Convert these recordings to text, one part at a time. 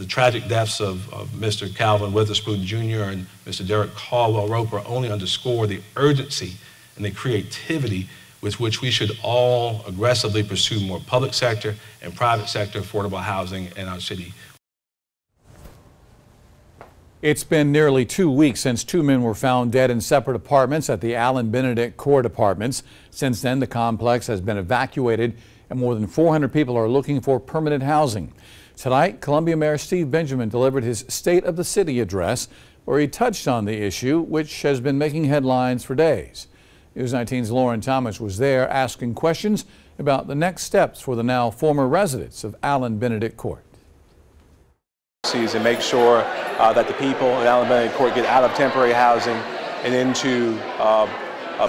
tragic deaths of Mr. Calvin Witherspoon Jr. and Mr. Derek Caldwell Roper only underscore the urgency and the creativity with which we should all aggressively pursue more public sector and private sector affordable housing in our city. It's been nearly 2 weeks since 2 men were found dead in separate apartments at the Allen Benedict Court Apartments. Since then, the complex has been evacuated and more than 400 people are looking for permanent housing. Tonight, Columbia Mayor Steve Benjamin delivered his State of the City address, where he touched on the issue, which has been making headlines for days. News 19's Lauren Thomas was there asking questions about the next steps for the now former residents of Allen Benedict Court. And make sure that the people at Allen Benedict Court get out of temporary housing and into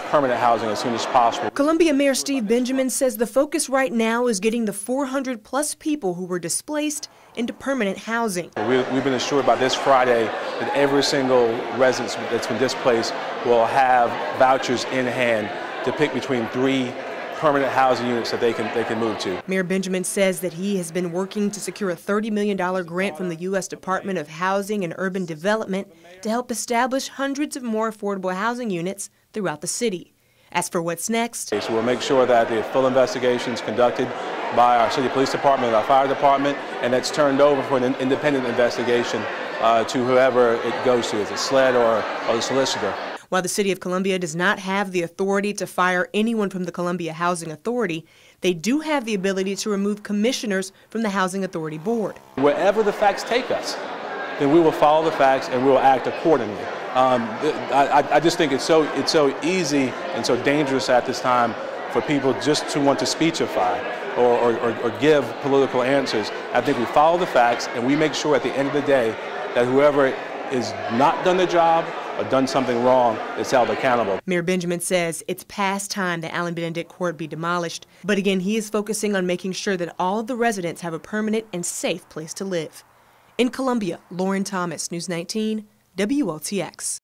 permanent housing as soon as possible. Columbia Mayor Steve Benjamin says the focus right now is getting the 400+ people who were displaced into permanent housing. We've been assured by this Friday that every single resident that's been displaced will have vouchers in hand to pick between 3 permanent housing units that they can move to. Mayor Benjamin says that he has been working to secure a $30 million grant from the U.S. Department of Housing and Urban Development to help establish hundreds of more affordable housing units throughout the city. As for what's next, so we'll make sure that the full investigation is conducted by our city police department and our fire department, and that's turned over for an independent investigation to whoever it goes to, is it SLED or the solicitor. While the City of Columbia does not have the authority to fire anyone from the Columbia Housing Authority, they do have the ability to remove commissioners from the Housing Authority Board. Wherever the facts take us, then we will follow the facts and we will act accordingly. I just think it's so easy and so dangerous at this time for people just to want to speechify or give political answers. I think we follow the facts and we make sure at the end of the day that whoever is not done the job or done something wrong is held accountable. Mayor Benjamin says it's past time the Allen Benedict Court be demolished, but again, he is focusing on making sure that all of the residents have a permanent and safe place to live. In Columbia, Lauren Thomas, News 19, WOTX.